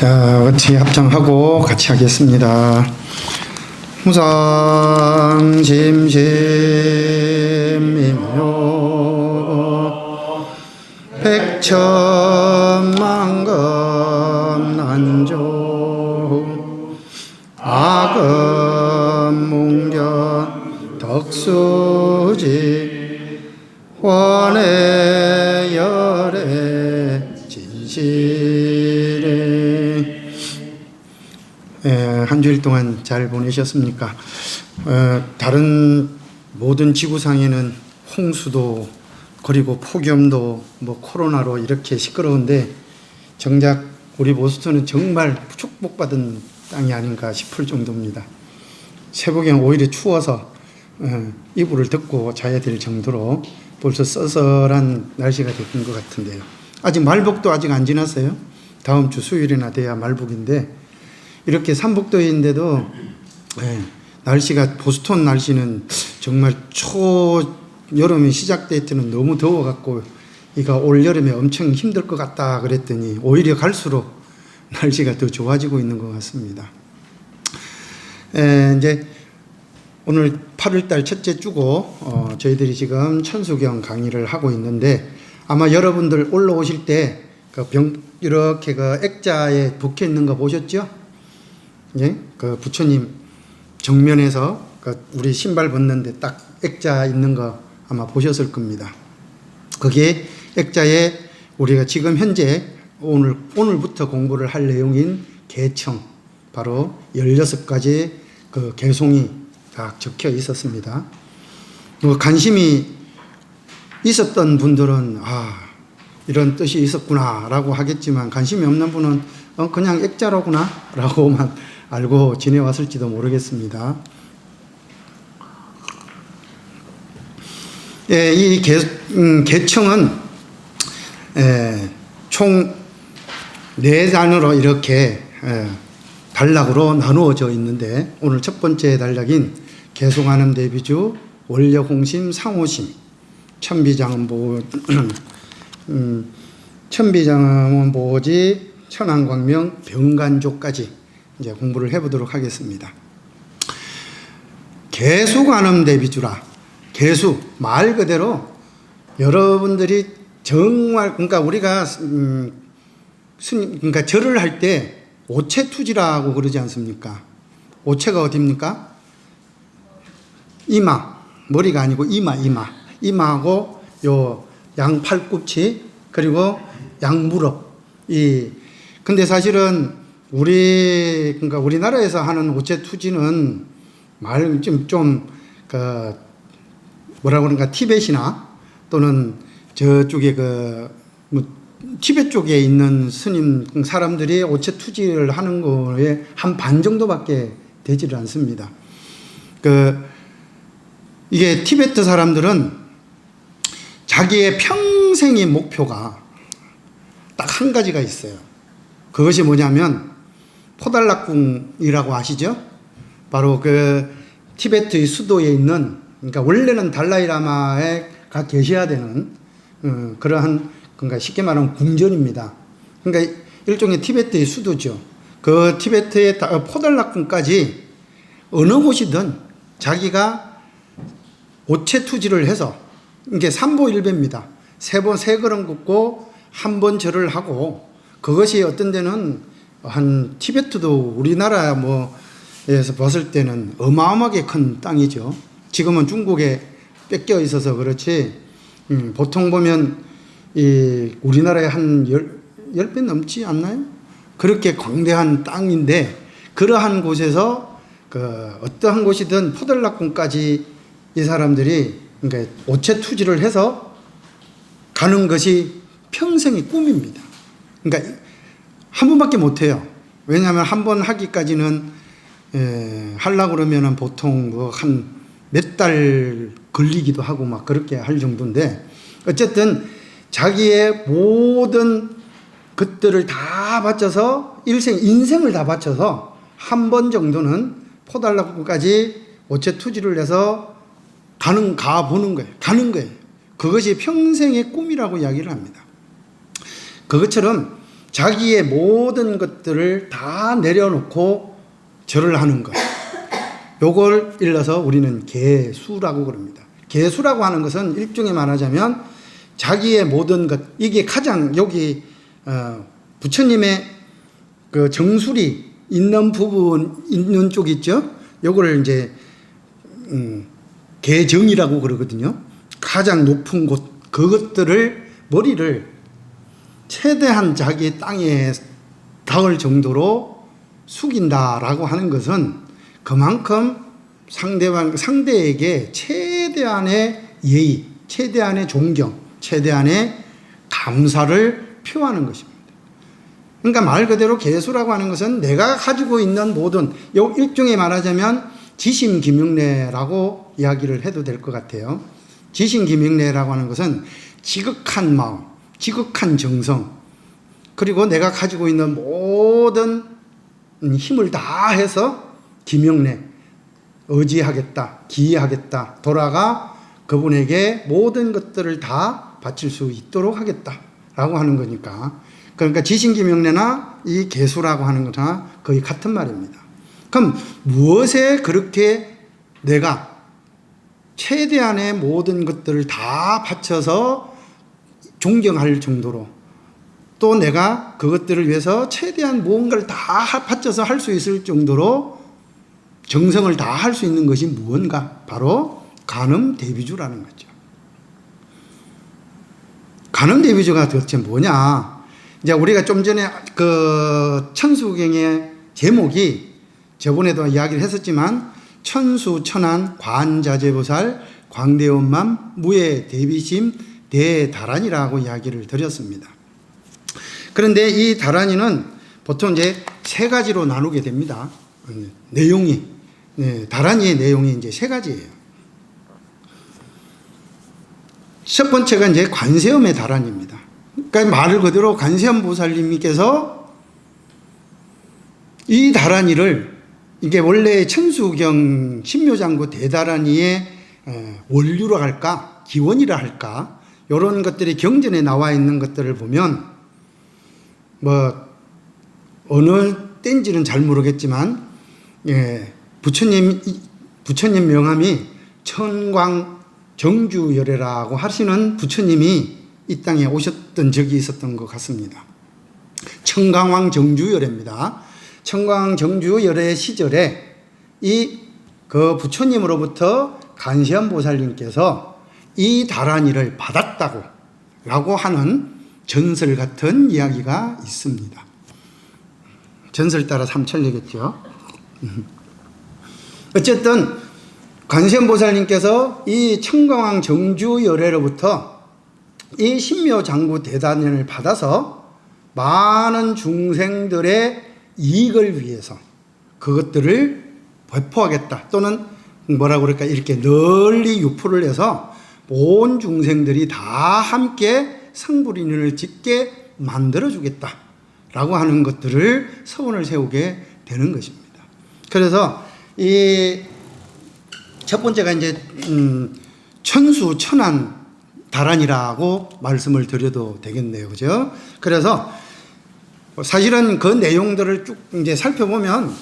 자, 같이 합창하고 같이 하겠습니다. 무상심심이묘 백천만금 난조 아금몽견 덕수지 원해열애 진실에. 한 주일 동안 잘 보내셨습니까? 다른 모든 지구상에는 홍수도 그리고 폭염도 코로나로 이렇게 시끄러운데 정작 우리 보스턴은 정말 축복받은 땅이 아닌가 싶을 정도입니다. 새벽엔 오히려 추워서 이불을 덮고 자야 될 정도로 벌써 써설한 날씨가 된 것 같은데요. 아직 말복도 아직 안 지났어요. 다음 주 수요일이나 돼야 말복인데 이렇게 삼복도인데도 날씨가 보스턴 날씨는 정말 초여름이 시작될 때는 너무 더워갖고 이가 올 여름에 엄청 힘들 것 같다 그랬더니 오히려 갈수록 날씨가 더 좋아지고 있는 것 같습니다. 이제 오늘 8월달 첫째 주고 저희들이 지금 천수경 강의를 하고 있는데 아마 여러분들 올라오실 때 이렇게 액자에 박혀 있는 거 보셨죠? 예? 그 부처님 정면에서 우리 신발 벗는데 딱 액자 있는 거 아마 보셨을 겁니다. 거기에 액자에 우리가 지금 현재 오늘부터 공부를 할 내용인 개청, 바로 16가지 그 개송이 딱 적혀 있었습니다. 관심이 있었던 분들은 이런 뜻이 있었구나 라고 하겠지만 관심이 없는 분은 그냥 액자로구나 라고만 알고 지내왔을지도 모르겠습니다. 이 개청은 총 4단으로 이렇게 단락으로 나누어져 있는데 오늘 첫 번째 단락인 개송하는 대비주, 원력홍심, 상호심, 천비장엄보지, 천안광명, 병간조까지 이제 공부를 해보도록 하겠습니다. 개수관음 대비주라. 개수 말 그대로 여러분들이 정말 그러니까 우리가 그러니까 절을 할 때 오체투지라고 그러지 않습니까? 오체가 어디입니까? 이마, 머리가 아니고 이마하고 요 양팔꿈치 그리고 양무릎. 근데 사실은 그러니까 우리나라에서 하는 오체투지는 뭐라고 그런가 티벳이나 또는 저쪽에 티벳 쪽에 있는 스님 사람들이 오체투지를 하는 거에 한 반 정도밖에 되지를 않습니다. 이게 티베트 사람들은 자기의 평생의 목표가 딱 한 가지가 있어요. 그것이 뭐냐면 포달락궁이라고 아시죠? 바로 티베트의 수도에 있는, 그러니까 원래는 달라이라마가 계셔야 되는 그러한, 그러니까 쉽게 말하면 궁전입니다. 그러니까 일종의 티베트의 수도죠. 그 티베트의 포달락궁까지 어느 곳이든 자기가 오체투지를 해서, 이게 삼보일배입니다. 세 걸음 긋고 한 번 절을 하고, 그것이 어떤 데는 한 티베트도 우리나라 에서 봤을 때는 어마어마하게 큰 땅이죠. 지금은 중국에 뺏겨 있어서 그렇지, 보통 보면 우리나라에 한 10배 넘지 않나요? 그렇게 광대한 땅인데, 그러한 곳에서 어떠한 곳이든 포달락궁까지 이 사람들이 그러니까 오체투지를 해서 가는 것이 평생의 꿈입니다. 그러니까 한 번밖에 못 해요. 왜냐하면 한 번 하기까지는 하려고 그러면은 보통 한 몇 달 걸리기도 하고 막 그렇게 할 정도인데, 어쨌든 자기의 모든 것들을 다 바쳐서 인생을 다 바쳐서 한 번 정도는 포달라구까지 오체 투지를 내서 가보는 거예요. 가는 거예요. 그것이 평생의 꿈이라고 이야기를 합니다. 그것처럼 자기의 모든 것들을 다 내려놓고 절을 하는 것. 요걸 일러서 우리는 개수라고 그럽니다. 개수라고 하는 것은 일종의 말하자면 자기의 모든 것, 이게 가장 여기 부처님의 그 정술이 있는 부분, 있는 쪽 있죠? 요걸 이제 개정이라고 그러거든요. 가장 높은 곳, 그것들을 머리를 최대한 자기 땅에 닿을 정도로 숙인다라고 하는 것은 그만큼 상대에게 최대한의 예의, 최대한의 존경, 최대한의 감사를 표하는 것입니다. 그러니까 말 그대로 개수라고 하는 것은 내가 가지고 있는 모든, 일종의 말하자면 지심기명례라고 이야기를 해도 될 것 같아요. 지심기명례라고 하는 것은 지극한 마음, 지극한 정성, 그리고 내가 가지고 있는 모든 힘을 다 해서 기명례, 의지하겠다, 기하겠다, 돌아가 그분에게 모든 것들을 다 바칠 수 있도록 하겠다라고 하는 거니까, 그러니까 지신기명례나 이 개수라고 하는 거나 거의 같은 말입니다. 그럼 무엇에 그렇게 내가 최대한의 모든 것들을 다 바쳐서 존경할 정도로, 또 내가 그것들을 위해서 최대한 무언가를 다 바쳐서 할 수 있을 정도로 정성을 다 할 수 있는 것이 무언가? 바로 간음대비주라는 거죠. 간음대비주가 도대체 뭐냐? 이제 우리가 좀 전에 그 천수경의 제목이 저번에도 이야기를 했었지만 천수천안 관자재보살 광대원만 무예 대비심 대다란이라고 이야기를 드렸습니다. 그런데 이 다란이는 보통 이제 세 가지로 나누게 됩니다. 내용이, 다란이의 내용이 이제 세 가지예요. 첫 번째가 이제 관세음의 다란이입니다. 그러니까 말을 그대로 관세음 보살님께서 이 다란이를, 이게 원래 천수경 신묘장구 대다란이의 원류로 할까, 기원이라 할까, 이런 것들이 경전에 나와 있는 것들을 보면 뭐 어느 때인지는 잘 모르겠지만, 부처님 명함이 천광 정주열애라고 하시는 부처님이 이 땅에 오셨던 적이 있었던 것 같습니다. 청강왕 정주열애입니다. 청광 정주열애 시절에 그 부처님으로부터 간세음 보살님께서 이 다란이를 받았다고 라고 하는 전설 같은 이야기가 있습니다. 전설 따라 삼천리겠죠. 어쨌든 관세음 보살님께서 이 청강왕 정주열애로부터 이 신묘장구 대단을 받아서 많은 중생들의 이익을 위해서 그것들을 배포하겠다, 또는 뭐라고 그럴까, 이렇게 널리 유포를 해서 온 중생들이 다 함께 성불인연을 짓게 만들어주겠다 라고 하는 것들을 서원을 세우게 되는 것입니다. 그래서 이 첫 번째가 이제 천수천안 다란이라고 말씀을 드려도 되겠네요. 그죠? 그래서 사실은 그 내용들을 쭉 이제 살펴보면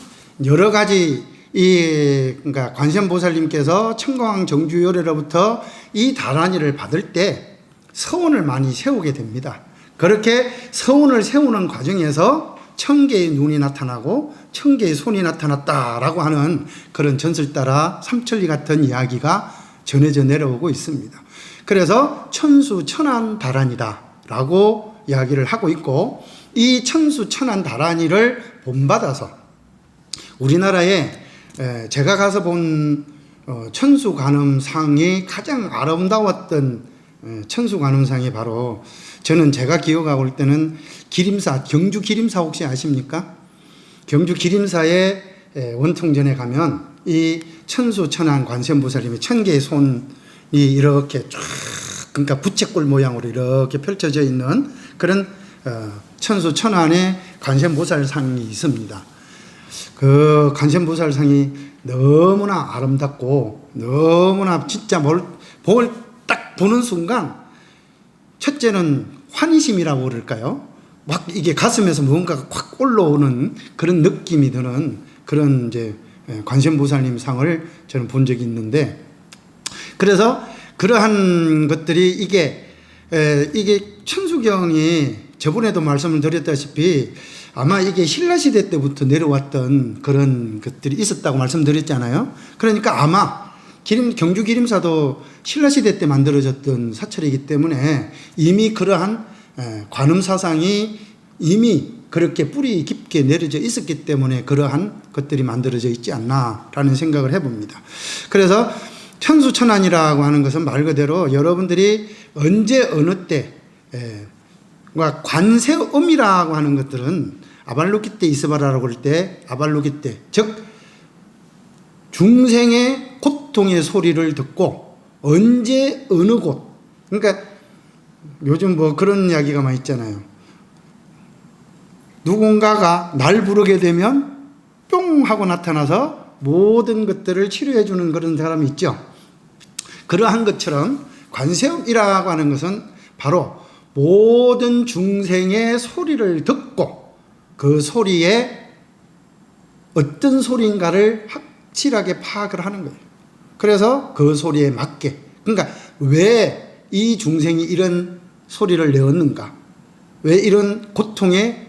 여러 가지 그러니까 관세음 보살님께서 청광왕 정주열애로부터 이 다란이를 받을 때 서원을 많이 세우게 됩니다. 그렇게 서원을 세우는 과정에서 1000개의 눈이 나타나고 1000개의 손이 나타났다라고 하는 그런 전설 따라 삼천리 같은 이야기가 전해져 내려오고 있습니다. 그래서 천수천안 다란이다라고 이야기를 하고 있고, 이 천수천안 다란이를 본받아서 우리나라에 제가 가서 본 천수관음상이 가장 아름다웠던 천수관음상이 바로, 저는 제가 기억하고 올 때는 기림사, 경주 기림사 혹시 아십니까? 경주 기림사의 원통전에 가면 이 천수천안 관세음보살님의 1000개의 손이 이렇게 쫙 그러니까 부채꼴 모양으로 이렇게 펼쳐져 있는 그런 천수 천안의 관세음보살상이 있습니다. 그 관세음보살상이 너무나 아름답고 너무나 진짜 뭘 딱 보는 순간 첫째는 환희심이라고 그럴까요? 막 이게 가슴에서 뭔가가 확 올라오는 그런 느낌이 드는 그런 이제 관세음보살님 상을 저는 본 적이 있는데, 그래서 그러한 것들이 이게 천수경이 저번에도 말씀을 드렸다시피 아마 이게 신라시대 때부터 내려왔던 그런 것들이 있었다고 말씀드렸잖아요. 그러니까 아마 경주 기림사도 신라시대 때 만들어졌던 사찰이기 때문에 이미 그러한 관음사상이 이미 그렇게 뿌리 깊게 내려져 있었기 때문에 그러한 것들이 만들어져 있지 않나라는 생각을 해봅니다. 그래서 천수천안이라고 하는 것은 말 그대로 여러분들이 언제 어느 때 관세음이라고 하는 것들은 아발로기떼 이스바라라고 할 때 아발로기떼, 즉 중생의 고통의 소리를 듣고 언제 어느 곳, 그러니까 요즘 뭐 그런 이야기가 많이 있잖아요. 누군가가 날 부르게 되면 뿅 하고 나타나서 모든 것들을 치료해 주는 그런 사람이 있죠. 그러한 것처럼 관세음이라고 하는 것은 바로 모든 중생의 소리를 듣고 그 소리에 어떤 소리인가를 확실하게 파악을 하는 거예요. 그래서 그 소리에 맞게, 그러니까 왜 이 중생이 이런 소리를 내었는가, 왜 이런 고통의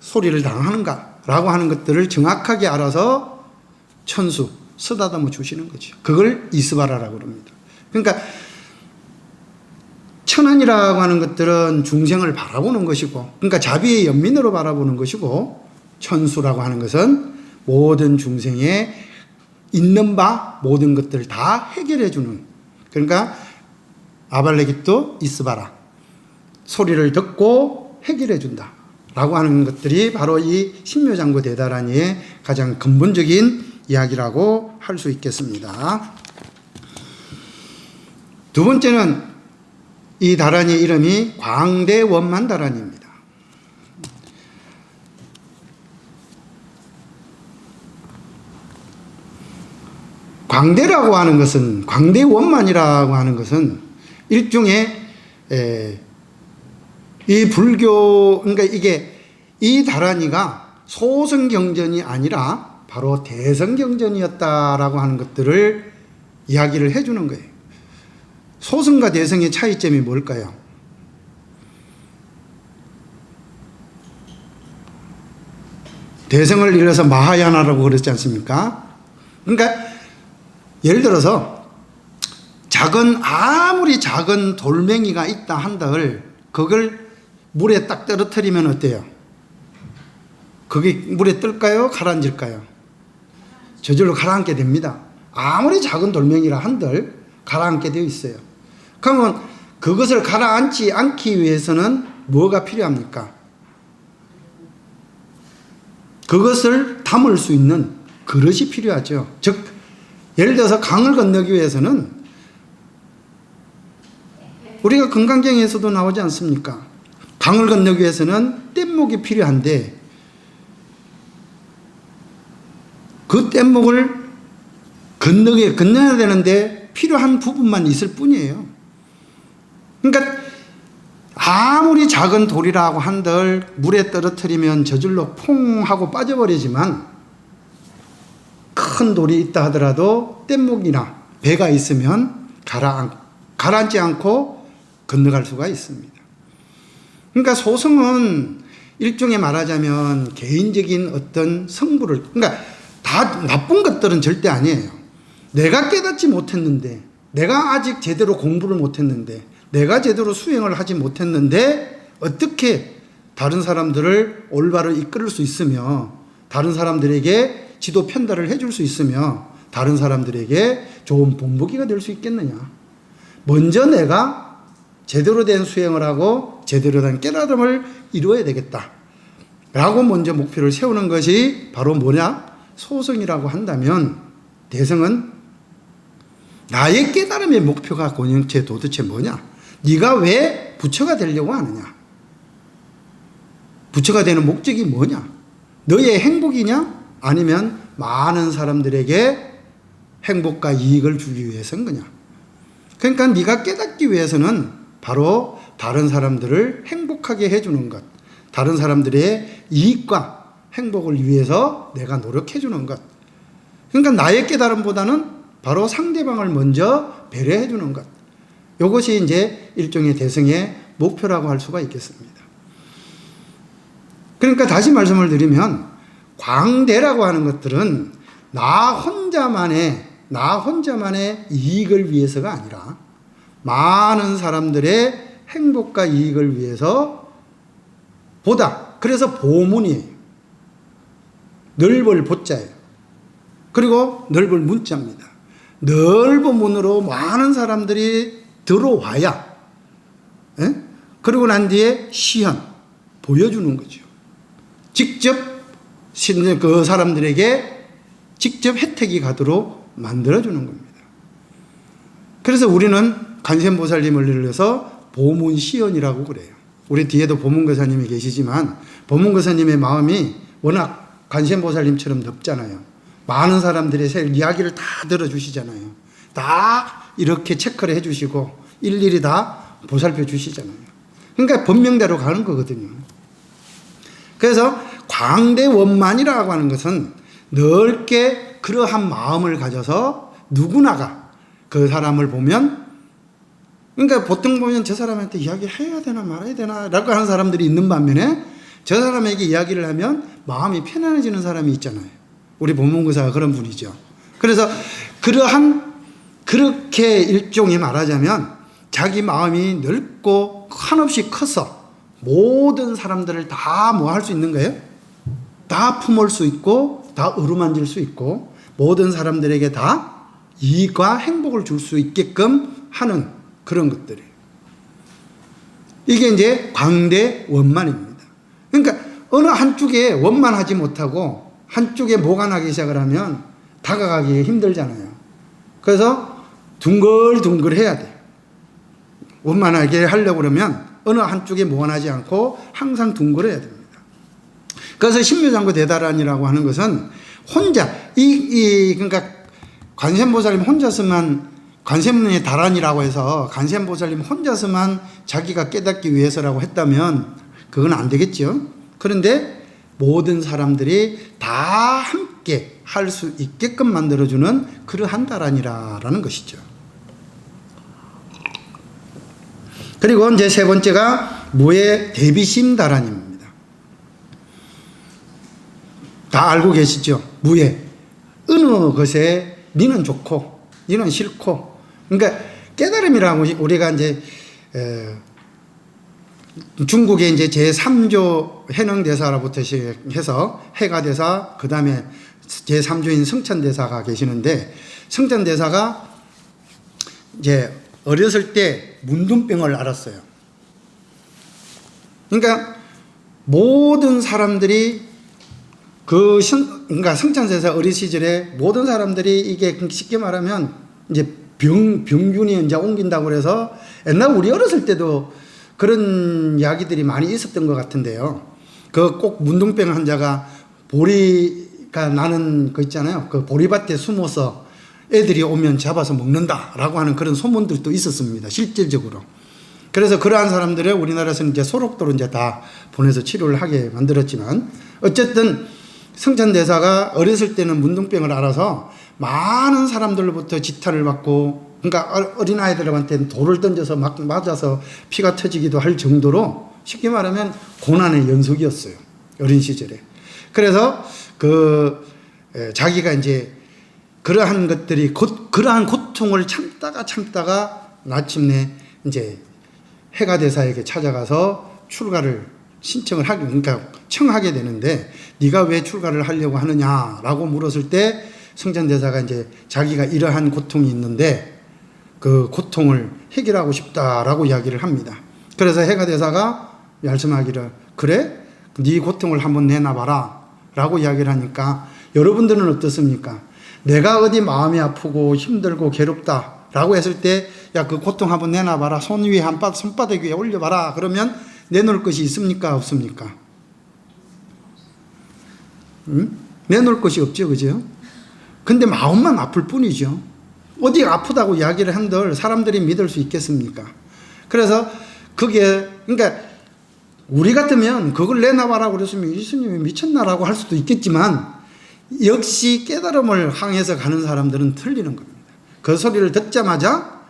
소리를 당하는가 라고 하는 것들을 정확하게 알아서 천수, 쓰다듬어 주시는 거죠. 그걸 이스바라라고 합니다. 그러니까 천안이라고 하는 것들은 중생을 바라보는 것이고, 그러니까 자비의 연민으로 바라보는 것이고, 천수라고 하는 것은 모든 중생의 있는 바 모든 것들을 다 해결해 주는, 그러니까 아발레기또 이스바라, 소리를 듣고 해결해 준다 라고 하는 것들이 바로 이 신묘장구 대다라니의 가장 근본적인 이야기라고 할 수 있겠습니다. 두 번째는 이 다라니의 이름이 광대원만다라니입니다. 광대라고 하는 것은, 광대원만이라고 하는 것은 일종의 이 불교, 그러니까 이게 이 다라니가 소승경전이 아니라 바로 대성경전이었다라고 하는 것들을 이야기를 해주는 거예요. 소승과 대성의 차이점이 뭘까요? 대성을 이래서 마하야나라고 그랬지 않습니까? 그러니까 예를 들어서 아무리 작은 돌멩이가 있다 한들 그걸 물에 딱 떨어뜨리면 어때요? 그게 물에 뜰까요? 가라앉을까요? 저절로 가라앉게 됩니다. 아무리 작은 돌멩이라 한들 가라앉게 되어 있어요. 그러면 그것을 가라앉지 않기 위해서는 뭐가 필요합니까? 그것을 담을 수 있는 그릇이 필요하죠. 즉 예를 들어서 강을 건너기 위해서는 우리가 금강경에서도 나오지 않습니까? 강을 건너기 위해서는 뗏목이 필요한데 그 뗏목을 건너야 되는데 필요한 부분만 있을 뿐이에요. 그러니까 아무리 작은 돌이라고 한들 물에 떨어뜨리면 저절로 퐁 하고 빠져버리지만 큰 돌이 있다 하더라도 뗏목이나 배가 있으면 가라앉지 않고 건너갈 수가 있습니다. 그러니까 소승은 일종의 말하자면 개인적인 어떤 성부를, 그러니까 다 나쁜 것들은 절대 아니에요. 내가 깨닫지 못했는데, 내가 아직 제대로 공부를 못했는데, 내가 제대로 수행을 하지 못했는데 어떻게 다른 사람들을 올바로 이끌을 수 있으며 다른 사람들에게 지도 편달을 해줄 수 있으며 다른 사람들에게 좋은 본보기가 될 수 있겠느냐. 먼저 내가 제대로 된 수행을 하고 제대로 된 깨달음을 이루어야 되겠다 라고 먼저 목표를 세우는 것이 바로 뭐냐? 소승이라고 한다면 대성은 나의 깨달음의 목표가 도대체 뭐냐? 네가 왜 부처가 되려고 하느냐? 부처가 되는 목적이 뭐냐? 너의 행복이냐? 아니면 많은 사람들에게 행복과 이익을 주기 위해서인 거냐? 그러니까 네가 깨닫기 위해서는 바로 다른 사람들을 행복하게 해주는 것, 다른 사람들의 이익과 행복을 위해서 내가 노력해 주는 것. 그러니까 나의 깨달음보다는 바로 상대방을 먼저 배려해 주는 것. 이것이 이제 일종의 대승의 목표라고 할 수가 있겠습니다. 그러니까 다시 말씀을 드리면 광대라고 하는 것들은 나 혼자만의 이익을 위해서가 아니라 많은 사람들의 행복과 이익을 위해서 보다. 그래서 보문이에요. 넓을 보자예요. 그리고 넓을 문자입니다. 넓은 문으로 많은 사람들이 들어와야, 에? 그리고 난 뒤에 시현, 보여주는 거죠. 직접 그 사람들에게 직접 혜택이 가도록 만들어주는 겁니다. 그래서 우리는 관세음보살님을 일러서 보문시연이라고 그래요. 우리 뒤에도 보문거사님이 계시지만 보문거사님의 마음이 워낙 관세음보살님처럼 넓잖아요. 많은 사람들의 이야기를 다 들어주시잖아요. 다 이렇게 체크를 해주시고 일일이 다 보살펴 주시잖아요. 그러니까 법명대로 가는 거거든요. 그래서 광대원만이라고 하는 것은 넓게 그러한 마음을 가져서 누구나가 그 사람을 보면, 그러니까 보통 보면 저 사람한테 이야기해야 되나 말아야 되나 라고 하는 사람들이 있는 반면에 저 사람에게 이야기를 하면 마음이 편안해지는 사람이 있잖아요. 우리 법문거사가 그런 분이죠. 그래서 그렇게 일종의 말하자면 자기 마음이 넓고 한없이 커서 모든 사람들을 다 뭐 할 수 있는 거예요? 다 품을 수 있고 다 어루만질 수 있고 모든 사람들에게 다 이익과 행복을 줄 수 있게끔 하는 그런 것들이에요. 이게 이제 광대원만입니다. 그러니까 어느 한쪽에 원만하지 못하고 한쪽에 모관하기 시작을 하면 다가가기 힘들잖아요. 그래서 둥글둥글 해야 돼요. 원만하게 하려고 그러면 어느 한쪽에 모관하지 않고 항상 둥글어야 됩니다. 그래서 신묘장구 대다란이라고 하는 것은 혼자 그러니까 관세음보살님 혼자서만, 관세음의 다란이라고 해서 관세음보살님 혼자서만 자기가 깨닫기 위해서라고 했다면 그건 안 되겠죠. 그런데 모든 사람들이 다 함께 할 수 있게끔 만들어주는 그러한 다란이라는 것이죠. 그리고 이제 세 번째가 무의 대비심 다란입니다. 다 알고 계시죠? 무의 어느 것에 니는 좋고 니는 싫고, 그러니까 깨달음이라고 우리가 이제 중국의 이제 제3조 해능대사로부터 해서 해가대사, 그 다음에 제3조인 성찬대사가 계시는데, 성찬대사가 이제 어렸을 때 문둥병을 앓았어요. 그러니까 모든 사람들이 그러니까 성찬대사 어린 시절에 모든 사람들이 이게 쉽게 말하면 이제 병균이 이제 옮긴다고 그래서 옛날 우리 어렸을 때도 그런 이야기들이 많이 있었던 것 같은데요. 그 꼭 문둥병 환자가 보리가 나는 거 있잖아요. 그 보리밭에 숨어서 애들이 오면 잡아서 먹는다라고 하는 그런 소문들도 있었습니다. 실질적으로. 그래서 그러한 사람들을 우리나라에서는 이제 소록도로 이제 다 보내서 치료를 하게 만들었지만, 어쨌든 성찬대사가 어렸을 때는 문둥병을 앓아서 많은 사람들로부터 지탄을 받고, 그러니까 어린아이들한테는 돌을 던져서 막 맞아서 피가 터지기도 할 정도로 쉽게 말하면 고난의 연속이었어요. 어린 시절에. 그래서 자기가 이제 그러한 것들이 그러한 고통을 참다가 마침내 이제 해가대사에게 찾아가서 출가를 신청을 하게, 그러니까 청하게 되는데, 네가 왜 출가를 하려고 하느냐라고 물었을 때 성찬대사가 이제 자기가 이러한 고통이 있는데 그 고통을 해결하고 싶다라고 이야기를 합니다. 그래서 해가대사가 말씀하기를, 그래? 네 고통을 한번 내놔봐라 라고 이야기를 하니까, 여러분들은 어떻습니까? 내가 어디 마음이 아프고 힘들고 괴롭다 라고 했을 때, 야, 그 고통 한번 내놔봐라. 손바닥 위에 올려봐라. 그러면 내놓을 것이 있습니까? 없습니까? 응? 내놓을 것이 없죠. 그죠? 근데 마음만 아플 뿐이죠. 어디 아프다고 이야기를 한들 사람들이 믿을 수 있겠습니까? 그래서 그게, 그러니까 우리 같으면 그걸 내놔봐라 그랬으면 예수님이 미쳤나라고 할 수도 있겠지만, 역시 깨달음을 향해서 가는 사람들은 틀리는 겁니다. 그 소리를 듣자마자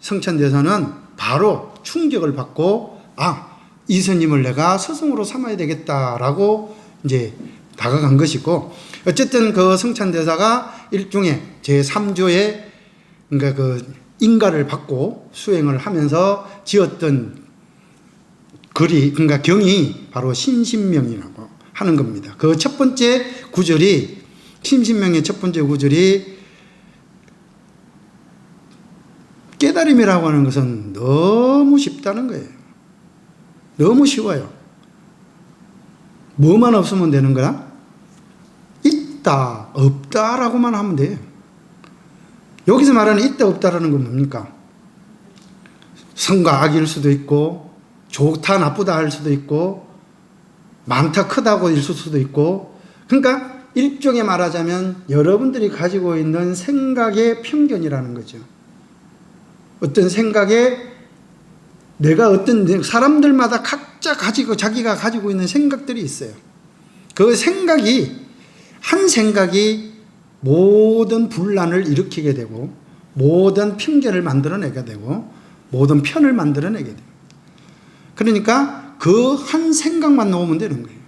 성찬대사는 바로 충격을 받고, 아, 이 스님을 내가 스승으로 삼아야 되겠다라고 이제 다가간 것이고, 어쨌든 그 성찬대사가 일종의 제3조의 그러니까 그 인가를 받고 수행을 하면서 지었던 글이, 그러니까 경이 바로 신신명이라고 하는 겁니다. 그 첫 번째 구절이, 신신명의 첫 번째 구절이 깨달음이라고 하는 것은 너무 쉽다는 거예요. 너무 쉬워요. 뭐만 없으면 되는 거야? 있다, 없다라고만 하면 돼요. 여기서 말하는 있다, 없다라는 건 뭡니까? 선과 악일 수도 있고, 좋다, 나쁘다 할 수도 있고, 많다, 크다고 있을 수도 있고, 그러니까 일종의 말하자면 여러분들이 가지고 있는 생각의 편견이라는 거죠. 어떤 생각에 내가 어떤 사람들마다 각자 자기가 가지고 있는 생각들이 있어요. 그 생각이, 한 생각이 모든 분란을 일으키게 되고, 모든 편견을 만들어내게 되고, 모든 편을 만들어내게 돼요. 그러니까 그 한 생각만 놓으면 되는 거예요.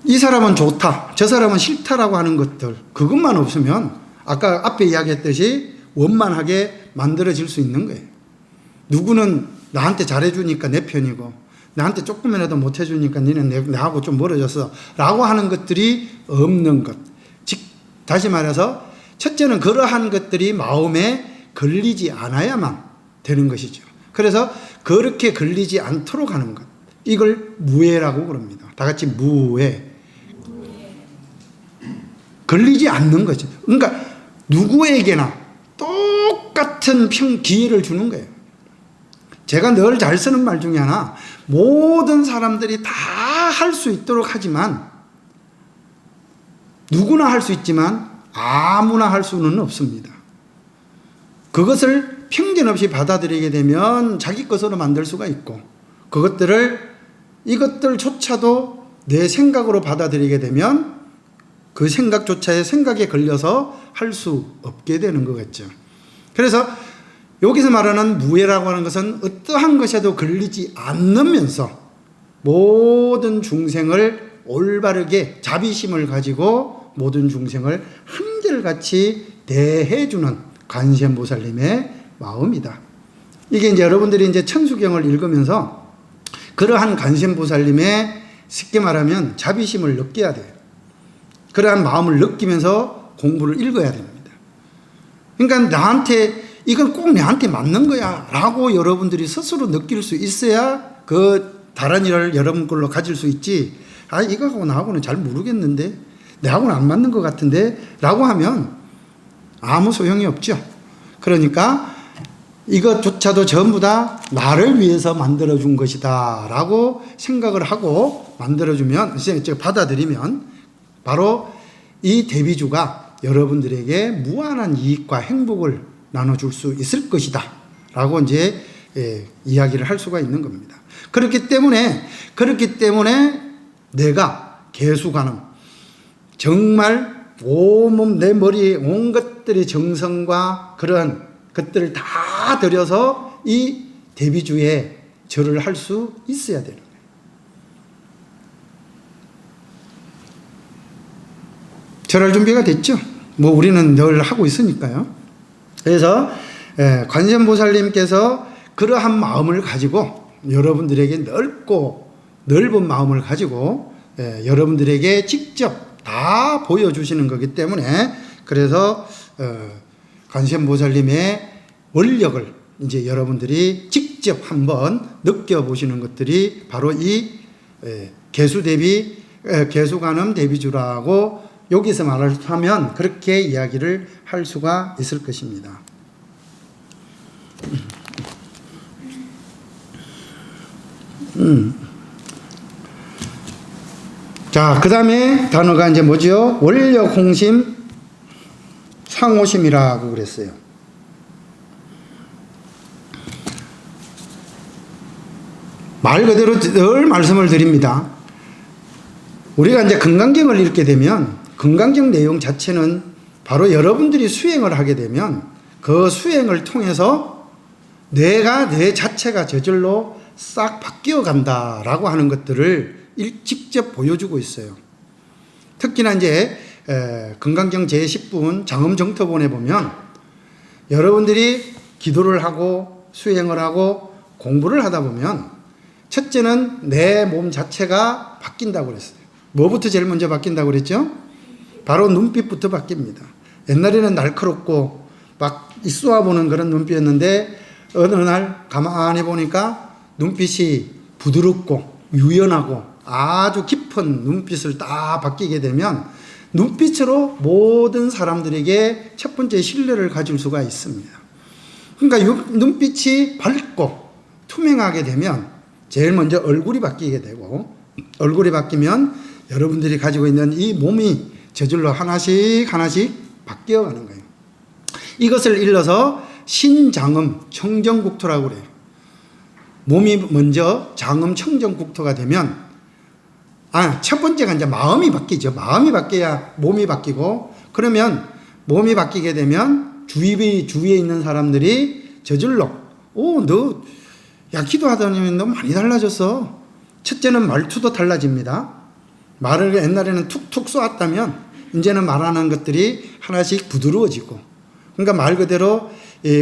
이 사람은 좋다, 저 사람은 싫다라고 하는 것들, 그것만 없으면 아까 앞에 이야기했듯이 원만하게 만들어질 수 있는 거예요. 누구는 나한테 잘해주니까 내 편이고, 나한테 조금이라도 못해주니까 니는 나하고 좀 멀어졌어 라고 하는 것들이 없는 것. 즉, 다시 말해서 첫째는 그러한 것들이 마음에 걸리지 않아야만 되는 것이죠. 그래서 그렇게 걸리지 않도록 하는 것, 이걸 무해라고 그럽니다. 다 같이 무해. 걸리지 않는 거죠. 그러니까 누구에게나 똑같은 기회를 주는 거예요. 제가 늘 잘 쓰는 말 중에 하나, 모든 사람들이 다 할 수 있도록 하지만, 누구나 할 수 있지만 아무나 할 수는 없습니다. 그것을 편견 없이 받아들이게 되면 자기 것으로 만들 수가 있고, 이것들조차도 내 생각으로 받아들이게 되면 그 생각조차의 생각에 걸려서 할 수 없게 되는 거겠죠. 그래서 여기서 말하는 무해라고 하는 것은 어떠한 것에도 걸리지 않으면서 모든 중생을 올바르게 자비심을 가지고 모든 중생을 한결같이 대해주는 관세음보살님의 마음이다. 이게 이제 여러분들이 이제 천수경을 읽으면서 그러한 관세음보살님의, 쉽게 말하면 자비심을 느껴야 돼요. 그러한 마음을 느끼면서 공부를 읽어야 됩니다. 그러니까 이건 꼭 나한테 맞는 거야 라고 여러분들이 스스로 느낄 수 있어야 그 다른 일을 여러분 걸로 가질 수 있지, 아, 이거하고 나하고는 잘 모르겠는데, 내하고는 안 맞는 것 같은데 라고 하면 아무 소용이 없죠. 그러니까 이것조차도 전부 다 나를 위해서 만들어준 것이다 라고 생각을 하고 만들어주면, 받아들이면 바로 이 대비주가 여러분들에게 무한한 이익과 행복을 나눠줄 수 있을 것이다 라고 이제 이야기를 할 수가 있는 겁니다. 그렇기 때문에 내가 개수관음, 정말 온몸 내 머리에 온 것들의 정성과 그런 것들을 다 들여서 이 대비주에 절을 할 수 있어야 되는 거예요. 절할 준비가 됐죠? 뭐 우리는 늘 하고 있으니까요. 그래서 관세음보살님께서 그러한 마음을 가지고 여러분들에게 넓은 마음을 가지고 여러분들에게 직접 다 보여주시는 거기 때문에, 그래서 관세음보살님의 원력을 이제 여러분들이 직접 한번 느껴보시는 것들이 바로 이 개수관음 대비주라고 여기서 말하면 그렇게 이야기를 할 수가 있을 것입니다. 자, 그 다음에 단어가 이제 뭐죠? 원력, 홍심, 상호심이라고 그랬어요. 말 그대로 늘 말씀을 드립니다. 우리가 이제 건강경을 읽게 되면 건강경 내용 자체는 바로 여러분들이 수행을 하게 되면 그 수행을 통해서 내 자체가 저절로 싹 바뀌어 간다라고 하는 것들을 직접 보여주고 있어요. 특히나 이제 건강경 제10분 장엄정토본에 보면 여러분들이 기도를 하고 수행을 하고 공부를 하다 보면 첫째는 내 몸 자체가 바뀐다고 그랬어요. 뭐부터 제일 먼저 바뀐다고 그랬죠? 바로 눈빛부터 바뀝니다. 옛날에는 날카롭고 막 쏘아보는 그런 눈빛이었는데 어느 날 가만히 보니까 눈빛이 부드럽고 유연하고 아주 깊은 눈빛을 딱 바뀌게 되면 눈빛으로 모든 사람들에게 첫 번째 신뢰를 가질 수가 있습니다. 그러니까 눈빛이 밝고 투명하게 되면 제일 먼저 얼굴이 바뀌게 되고 얼굴이 바뀌면 여러분들이 가지고 있는 이 몸이 저절로 하나씩 하나씩 바뀌어가는 거예요. 이것을 일러서 신장엄 청정국토라고 그래요. 몸이 먼저 장엄 청정국토가 되면 첫 번째가 이제 마음이 바뀌죠. 마음이 바뀌어야 몸이 바뀌고 그러면 몸이 바뀌게 되면 주위에 있는 사람들이 저절로 너 기도하더니 너 많이 달라졌어. 첫째는 말투도 달라집니다. 말을 옛날에는 툭툭 쏘았다면 이제는 말하는 것들이 하나씩 부드러워지고 그러니까 말 그대로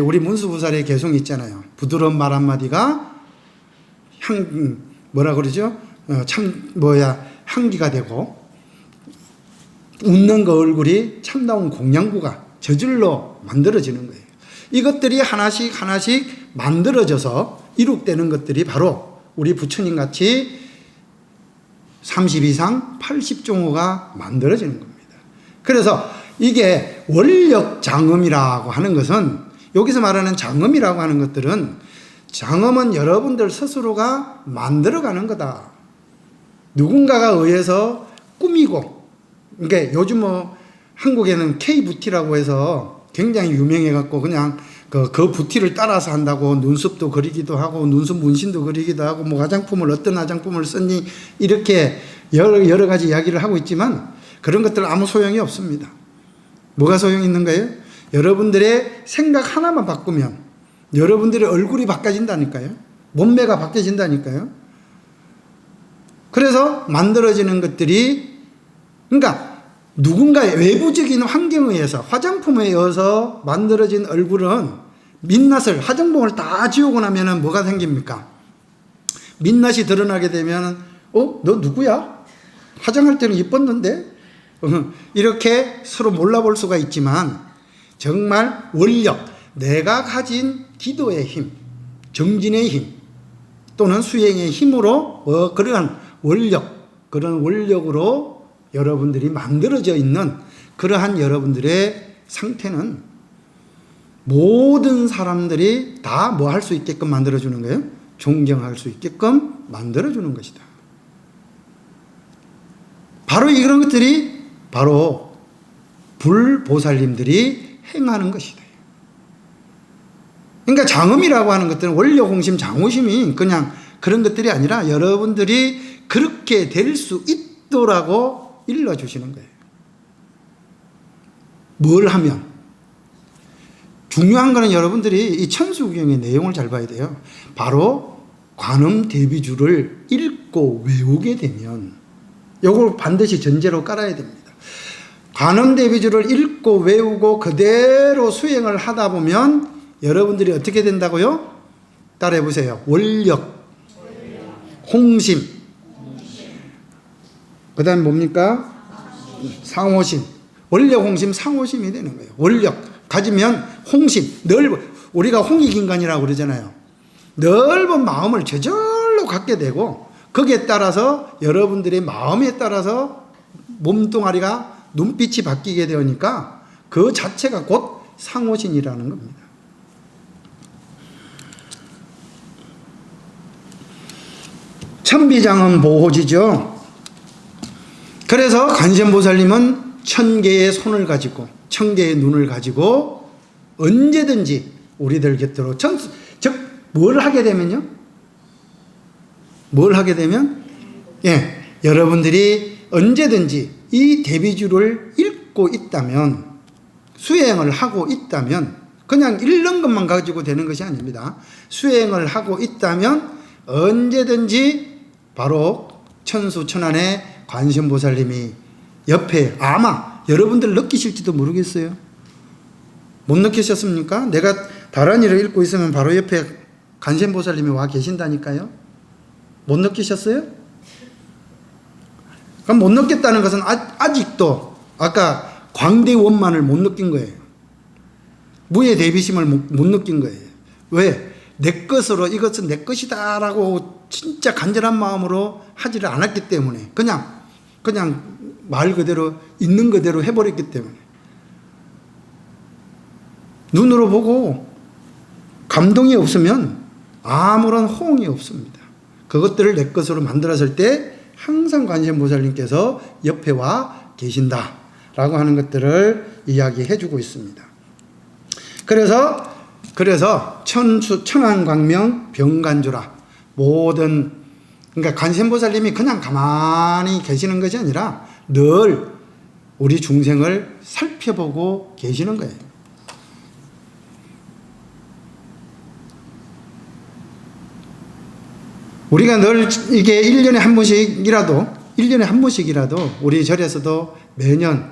우리 문수부살의 개성이 있잖아요. 부드러운 말 한마디가 뭐라 그러죠? 향기가 되고 웃는 그 얼굴이 참다운 공양구가 저절로 만들어지는 거예요. 이것들이 하나씩 하나씩 만들어져서 이룩되는 것들이 바로 우리 부처님 같이 30 이상 80종호가 만들어지는 겁니다. 그래서 이게 원력장엄이라고 하는 것은 여기서 말하는 장엄이라고 하는 것들은 장엄은 여러분들 스스로가 만들어가는 거다. 누군가가 의해서 꾸미고 그러니까 요즘 한국에는 K뷰티라고 해서 굉장히 유명해갖고 그냥 그 뷰티를 따라서 한다고 눈썹도 그리기도 하고 눈썹 문신도 그리기도 하고 어떤 화장품을 썼니 이렇게 여러 가지 이야기를 하고 있지만 그런 것들 아무 소용이 없습니다. 뭐가 소용이 있는 거예요? 여러분들의 생각 하나만 바꾸면 여러분들의 얼굴이 바뀌어진다니까요. 몸매가 바뀌어진다니까요. 그래서 만들어지는 것들이 그러니까 누군가의 외부적인 환경에 의해서 화장품에 의해서 만들어진 얼굴은 민낯을 화장품을 다 지우고 나면 뭐가 생깁니까? 민낯이 드러나게 되면 너 누구야? 화장할 때는 이뻤는데? 이렇게 서로 몰라볼 수가 있지만 정말 원력, 내가 가진 기도의 힘, 정진의 힘 또는 수행의 힘으로 그러한 그런 원력으로 여러분들이 만들어져 있는 그러한 여러분들의 상태는 모든 사람들이 다 뭐 할 수 있게끔 만들어주는 거예요? 존경할 수 있게끔 만들어주는 것이다. 바로 이런 것들이 바로 불보살님들이 행하는 것이다. 그러니까 장엄이라고 하는 것들은 원력홍심, 장호심이 그냥 그런 것들이 아니라 여러분들이 그렇게 될 수 있도라고 일러주시는 거예요. 뭘 하면? 중요한 거는 여러분들이 이 천수경의 내용을 잘 봐야 돼요. 바로 관음대비주를 읽고 외우게 되면 이걸 반드시 전제로 깔아야 됩니다. 관음대비주를 읽고 외우고 그대로 수행을 하다 보면 여러분들이 어떻게 된다고요? 따라해 보세요. 원력, 홍심, 그 다음에 뭡니까? 상호심. 원력, 홍심, 상호심이 되는 거예요. 원력 가지면 홍심, 우리가 홍익인간이라고 그러잖아요. 넓은 마음을 저절로 갖게 되고 거기에 따라서 여러분들의 마음에 따라서 몸뚱아리가 눈빛이 바뀌게 되니까 그 자체가 곧 상호신이라는 겁니다. 천비장은 보호지죠. 그래서 관세음보살님은 1000개의 손을 가지고 1000개의 눈을 가지고 언제든지 우리들 곁으로 즉 뭘 하게 되면요? 뭘 하게 되면 여러분들이 언제든지 이 대비주를 읽고 있다면, 수행을 하고 있다면, 그냥 읽는 것만 가지고 되는 것이 아닙니다. 수행을 하고 있다면 언제든지 바로 천수천안의 관세음보살님이 옆에, 아마 여러분들 느끼실지도 모르겠어요. 못 느끼셨습니까? 내가 다른 일을 읽고 있으면 바로 옆에 관세음보살님이 와 계신다니까요. 못 느끼셨어요? 그럼 못 느꼈다는 것은 아직도 아까 광대원만을 못 느낀 거예요. 무의 대비심을 못 느낀 거예요. 왜? 내 것으로 이것은 내 것이다라고 진짜 간절한 마음으로 하지를 않았기 때문에, 그냥 말 그대로 있는 그대로 해버렸기 때문에, 눈으로 보고 감동이 없으면 아무런 호응이 없습니다. 그것들을 내 것으로 만들었을 때 항상 관세음보살님께서 옆에 와 계신다라고 하는 것들을 이야기해 주고 있습니다. 그래서 천안광명 병간주라, 모든, 그러니까 관세음보살님이 그냥 가만히 계시는 것이 아니라 늘 우리 중생을 살펴보고 계시는 거예요. 우리가 늘 이게 1년에 한 번씩이라도 우리 절에서도 매년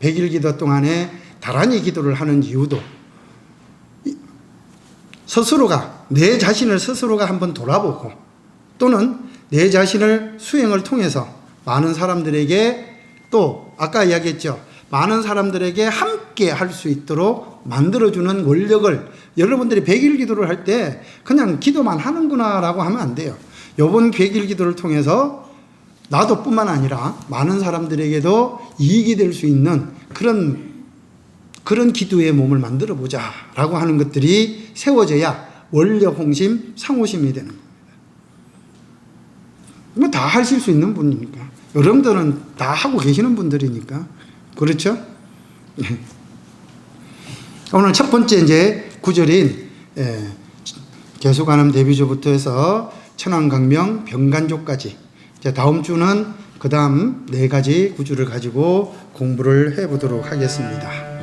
100일 기도 동안에 다란이 기도를 하는 이유도, 스스로가, 내 자신을 스스로가 한번 돌아보고, 또는 내 자신을 수행을 통해서 많은 사람들에게, 또 아까 이야기했죠, 많은 사람들에게 함께 할 수 있도록 만들어주는 원력을, 여러분들이 100일 기도를 할 때 그냥 기도만 하는구나 라고 하면 안 돼요. 이번 100일 기도를 통해서 나도 뿐만 아니라 많은 사람들에게도 이익이 될 수 있는 그런 기도의 몸을 만들어 보자 라고 하는 것들이 세워져야 원력홍심, 상호심이 되는 겁니다. 뭐 다 하실 수 있는 분이니까, 여러분들은 다 하고 계시는 분들이니까, 그렇죠? 오늘 첫 번째 이제 구절인 계수관음 대비조부터 해서 천안광명 병간조까지, 이제 다음 주는 그 다음 4가지 구절을 가지고 공부를 해보도록 하겠습니다.